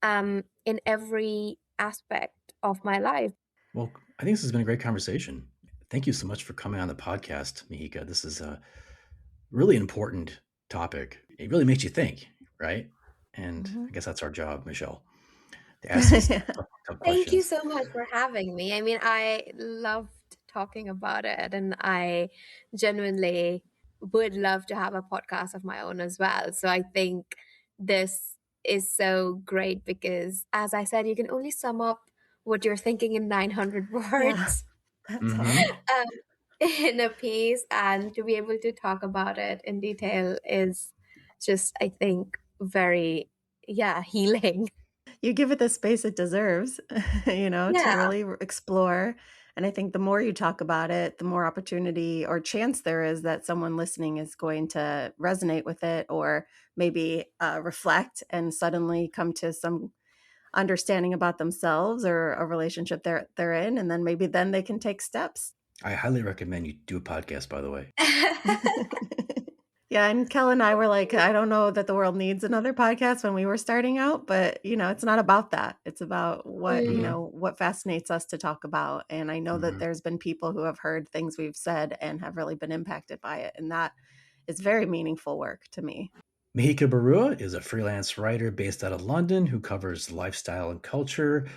in every aspect of my life. Well, I think this has been a great conversation. Thank you so much for coming on the podcast, Meehika. This is a really important topic. It really makes you think, right? And I Mhm. guess that's our job, Michelle, to ask these tough Thank you questions. so much for having me. I mean, I loved talking about it, and I genuinely would love to have a podcast of my own as well. So I think this is so great because, as I said, you can only sum up what you're thinking in 900 Yeah, words that's Hmm. all. um, in a piece, and to be able to talk about it in detail is just, I think, very, yeah, healing. You give it the space it deserves, to Yeah. really explore. And I think the more you talk about it, the more opportunity or chance there is that someone listening is going to resonate with it or maybe reflect and suddenly come to some understanding about themselves or a relationship they're in, and then maybe then they can take steps. I highly recommend you do a podcast, by the way. Yeah, and Kel and I were like, I don't know that the world needs another podcast when we were starting out, but it's not about that. It's about what, Hmm. what fascinates us to talk about. And I know that Hmm. there's been people who have heard things we've said and have really been impacted by it. And that is very meaningful work to me. Meehika Barua is a freelance writer based out of London who covers lifestyle and culture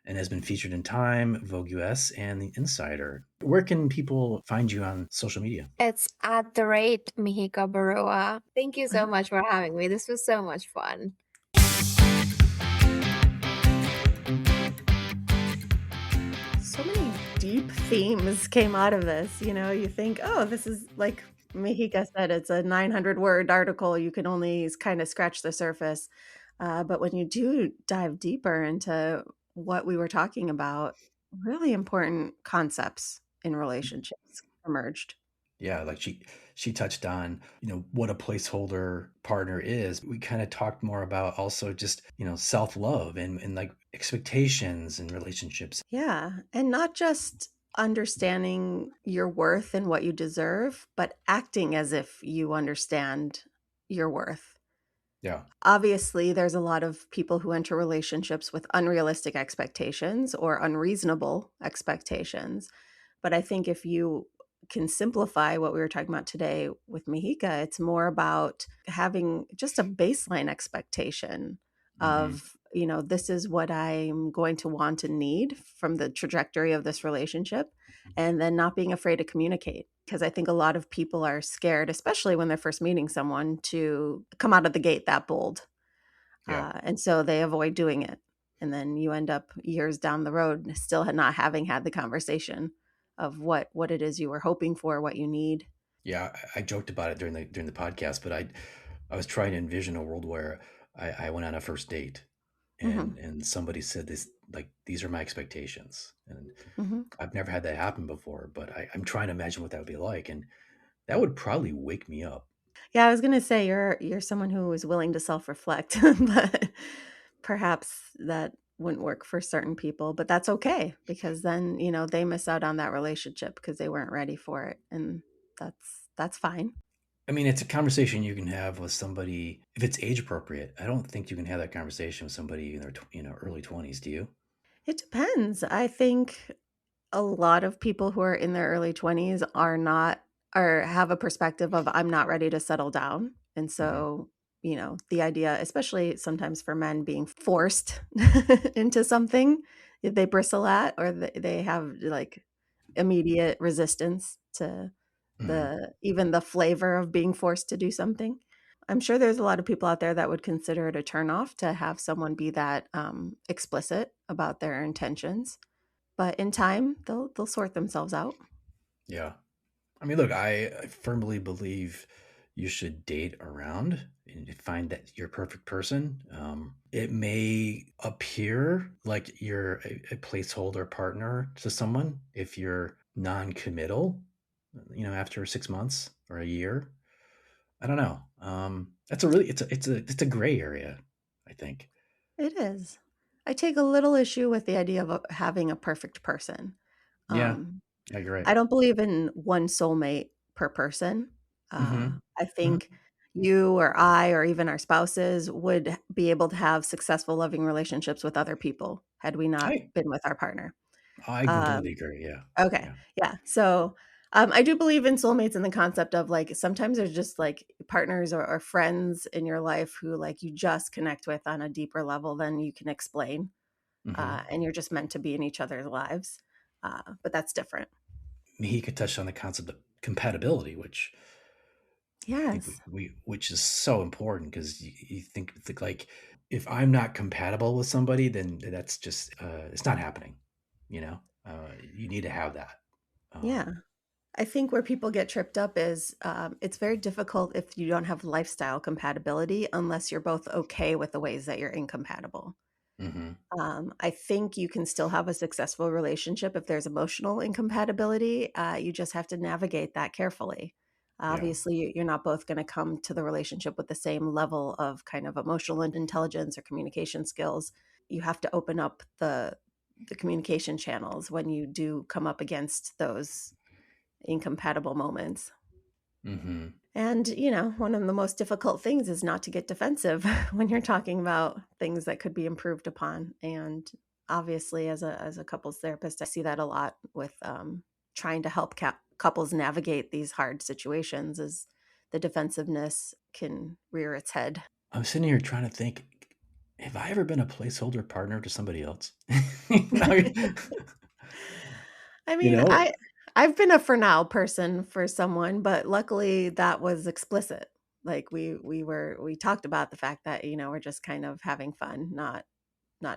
and has been featured in Time, Vogue US, and The Insider. Where can people find you on social media? It's at the rate Meehika Barua. Thank you so much for having me. This was so much fun. So many deep themes came out of this. You think, oh, this is like Mexica said, it's a 900-word article. You can only kind of scratch the surface. But when you do dive deeper into what we were talking about, really important concepts in relationships emerged. Yeah, like she touched on, what a placeholder partner is. We kind of talked more about also just, self-love and like expectations in relationships. Yeah. And not just understanding your worth and what you deserve, but acting as if you understand your worth. Yeah. Obviously, there's a lot of people who enter relationships with unrealistic expectations or unreasonable expectations. But I think if you can simplify what we were talking about today with Mexica, it's more about having just a baseline expectation Hmm. of, this is what I'm going to want and need from the trajectory of this relationship, and then not being afraid to communicate. Because I think a lot of people are scared, especially when they're first meeting someone, to come out of the gate that bold. Yeah. And so they avoid doing it. And then you end up years down the road still not having had the conversation of what it is you were hoping for, what you need. Yeah, I joked about it during the podcast, but I was trying to envision a world where I went on a first date Hmm. and somebody said this, like, these are my expectations. And Hmm. I've never had that happen before, but I'm trying to imagine what that would be like. And that would probably wake me up. Yeah, I was gonna say you're someone who is willing to self-reflect, but perhaps that wouldn't work for certain people. But that's okay because then they miss out on that relationship because they weren't ready for it, and that's fine. I mean, it's a conversation you can have with somebody if it's age appropriate. I don't think you can have that conversation with somebody in their early 20s, do you? It depends. I think a lot of people who are in their early 20s are not or have a perspective of I'm not ready to settle down. And Hmm. so, the idea, especially sometimes for men being forced into something they bristle at or they have like immediate resistance to Hmm. the even the flavor of being forced to do something. I'm sure there's a lot of people out there that would consider it a turnoff to have someone be that explicit about their intentions, but in time, they'll sort themselves out. Yeah. I mean, look, I firmly believe you should date around and find that your perfect person. It may appear like you're a placeholder partner to someone if you're non-committal, after 6 months or a year. I don't know. That's a really it's a gray area, I think. It is. I take a little issue with the idea of having a perfect person. Yeah, Um, yeah, you're right. I don't believe in one soulmate per person. Mm-hmm. I Hmm. think you or I or even our spouses would be able to have successful, loving relationships with other people had we not I been with our partner. I completely Um, agree. Yeah, Okay. yeah. Yeah. So, I do believe in soulmates and the concept of like sometimes there's just like partners or friends in your life who like you just connect with on a deeper level than you can explain. Hmm. And you're just meant to be in each other's lives. But that's different. Meehika touched on the concept of compatibility, which I think Yes. which is so important because you think like if I'm not compatible with somebody, then that's just it's not happening. You need to have that. Yeah. Um, I think where people get tripped up is it's very difficult if you don't have lifestyle compatibility unless you're both okay with the ways that you're incompatible. hmm. I think you can still have a successful relationship if there's emotional incompatibility. You just have to navigate that carefully. Yeah. Obviously, you're not both going to come to the relationship with the same level of kind of emotional intelligence or communication skills. You have to open up the communication channels when you do come up against those incompatible moments. Hmm. And, one of the most difficult things is not to get defensive when you're talking about things that could be improved upon. And obviously, as a couples therapist, I see that a lot with trying to help couples navigate these hard situations. Is the defensiveness can rear its head. I'm sitting here trying to think. Have I ever been a placeholder partner to somebody else? I you mean, know, I've been a for now person for someone, but luckily that was explicit. Like we talked about the fact that we're just kind of having fun, not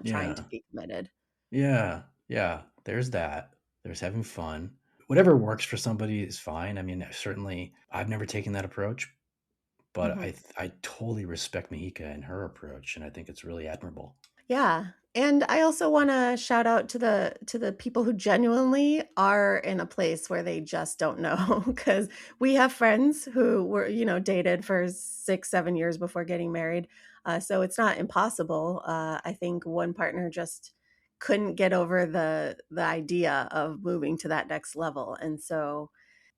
trying to yeah, be committed. yeah, yeah. There's that. There's having fun. Whatever works for somebody is fine. I mean, certainly, I've never taken that approach, but Mhm. I totally respect Mahika and her approach, and I think it's really admirable. Yeah. And I also want to shout out to the people who genuinely are in a place where they just don't know because we have friends who were, dated for 6, 7 years before getting married. So it's not impossible. I think one partner just couldn't get over the idea of moving to that next level. And so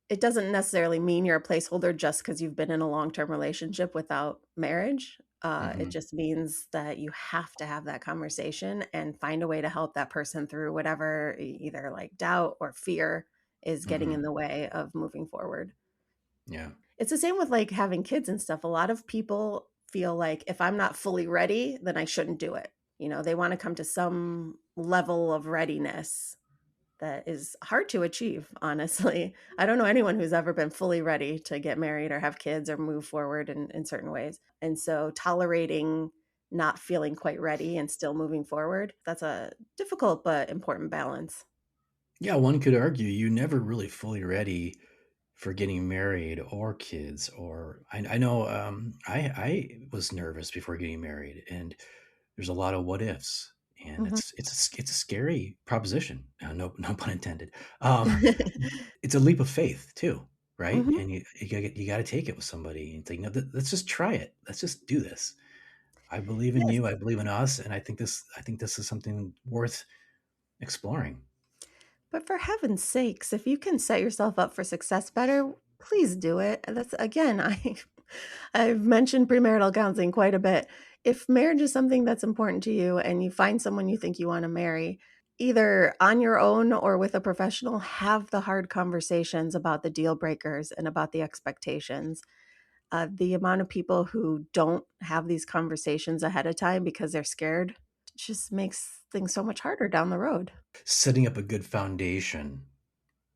it doesn't necessarily mean you're a placeholder just because you've been in a long-term relationship without marriage. It Hmm. just means that you have to have that conversation and find a way to help that person through whatever either like doubt or fear is getting in Hmm. the way of moving forward. Yeah. It's the same with like having kids and stuff. A lot of people feel like if I'm not fully ready, then I shouldn't do it. They want to come to some level of readiness that is hard to achieve, honestly. I don't know anyone who's ever been fully ready to get married or have kids or move forward in certain ways. And so tolerating not feeling quite ready and still moving forward, that's a difficult but important balance. Yeah, one could argue you never really fully ready for getting married or kids. Or I know I was nervous before getting married, and there's a lot of what ifs, and Mhm. it's a scary proposition. No pun intended. Um, it's a leap of faith too, right? Mhm. And you got to take it with somebody and think, no, let's just try it. Let's just do this. I believe in Yes. you. I believe in us, and I think this is something worth exploring. But for heaven's sakes, if you can set yourself up for success better, please do it. That's again, I've mentioned premarital counseling quite a bit. If marriage is something that's important to you and you find someone you think you want to marry, either on your own or with a professional, have the hard conversations about the deal breakers and about the expectations. The amount of people who don't have these conversations ahead of time because they're scared just makes things so much harder down the road. Setting up a good foundation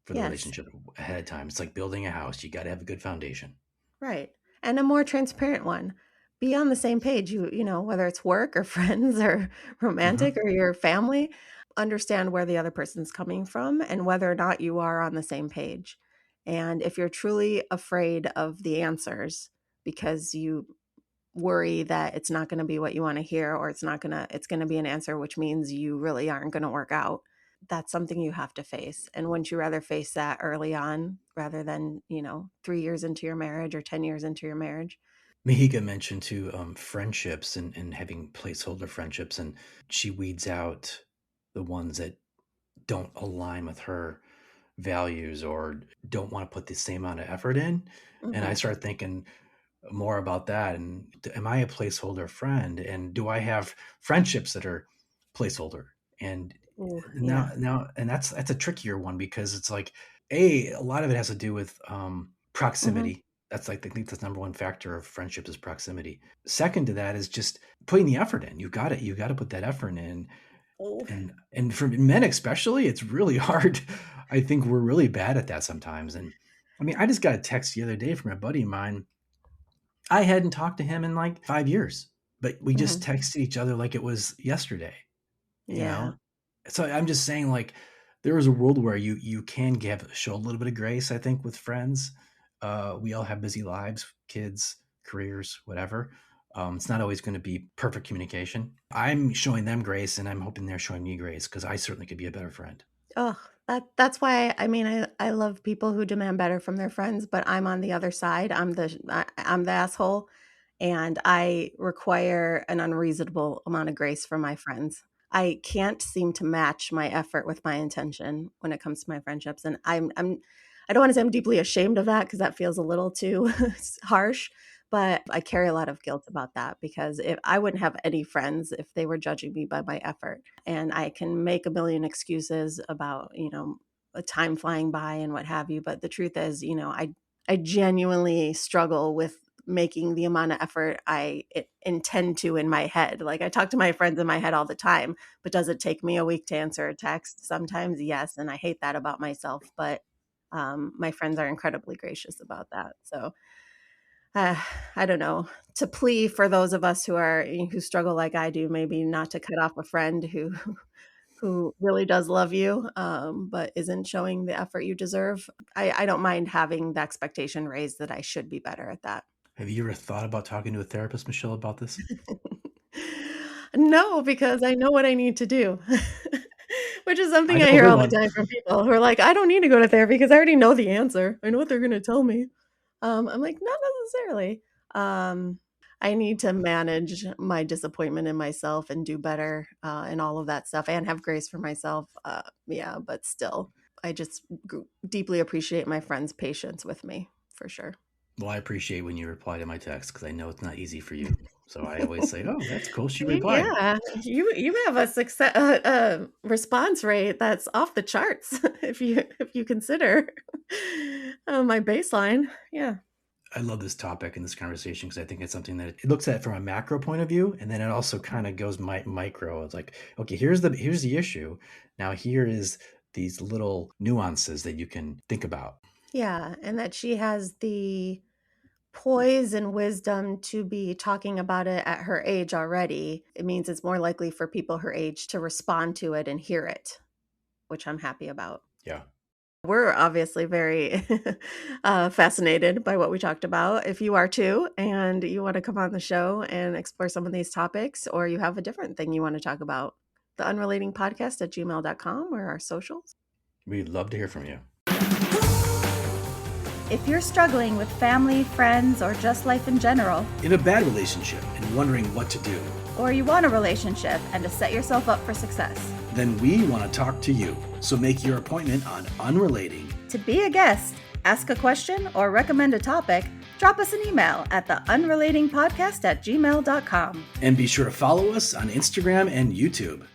for the Yes. relationship ahead of time. It's like building a house. You got to have a good foundation. Right. And a more transparent one. Be on the same page, whether it's work or friends or romantic Hmm. or your family, understand where the other person's coming from and whether or not you are on the same page. And if you're truly afraid of the answers because you worry that it's not going to be what you want to hear or it's going to be an answer which means you really aren't going to work out, that's something you have to face. And wouldn't you rather face that early on rather than 3 years into your marriage or 10 years into your marriage? Meehika mentioned too friendships and having placeholder friendships, and she weeds out the ones that don't align with her values or don't want to put the same amount of effort in. And I Hmm. started thinking more about that. And am I a placeholder friend? And do I have friendships that are placeholder? And Ooh, yeah. and that's a trickier one because it's like a lot of it has to do with Hmm. proximity. That's like I think the number one factor of friendships is proximity. Second to that is just putting the effort in. You got to put that effort in. Oh. And for men especially, it's really hard. I think we're really bad at that sometimes. And I mean, I just got a text the other day from a buddy of mine. I hadn't talked to him in like 5 years, but we just Hmm. texted each other like it was yesterday, you Yeah. know? So I'm just saying, like, there is a world where you can show a little bit of grace, I think, with friends. We all have busy lives, kids, careers, whatever. It's not always going to be perfect communication. I'm showing them grace, and I'm hoping they're showing me grace because I certainly could be a better friend. Oh, that's why I mean I love people who demand better from their friends, but I'm on the other side. I'm the asshole, and I require an unreasonable amount of grace from my friends. I can't seem to match my effort with my intention when it comes to my friendships, and I don't want to say I'm deeply ashamed of that because that feels a little too harsh, but I carry a lot of guilt about that because if I wouldn't have any friends if they were judging me by my effort. And I can make a million excuses about, a time flying by and what have you. But the truth is, I genuinely struggle with making the amount of effort intend to in my head. Like I talk to my friends in my head all the time, but does it take me a week to answer a text? Sometimes, yes. And I hate that about myself. But my friends are incredibly gracious about that. So uh, I don't know, to plea for those of us who struggle like I do, maybe not to cut off a friend who who really does love you, but isn't showing the effort you deserve. I don't mind having the expectation raised that I should be better at that. Have you ever thought about talking to a therapist, Michelle, about this? No, because I know what I need to do, which is I something I know a hear good all the one. time from people who are like, I don't need to go to therapy because I already know the answer. I know what they're going to tell me. I'm like, not necessarily. Um, I need to manage my disappointment in myself and do better and all of that stuff and have grace for myself. Yeah, but still, I just deeply appreciate my friends' patience with me for sure. Well, I appreciate when you reply to my text because I know it's not easy for you. So I always say, "Oh, that's cool. She replied." Yeah, you have a success response rate that's off the charts if you consider my baseline. Yeah. I love this topic and this conversation because I think it's something that it looks at from a macro point of view, and then it also kind of goes micro. It's like, okay, here's the issue. Now here is these little nuances that you can think about. Yeah, and that she has the poise and wisdom to be talking about it at her age already. It means it's more likely for people her age to respond to it and hear it, which I'm happy about. Yeah. We're obviously very fascinated by what we talked about. If you are too, and you want to come on the show and explore some of these topics, or you have a different thing you want to talk about, the unrelatingpodcast@gmail.com or our socials. We'd love to hear from you. If you're struggling with family, friends, or just life in general, In a bad relationship and wondering what to do, or you want a relationship and to set yourself up for success, then we want to talk to you. So make your appointment on Unrelating. to be a guest, ask a question, or recommend a topic, drop us an email at theunrelatingpodcast@gmail.com. And be sure to follow us on Instagram and YouTube.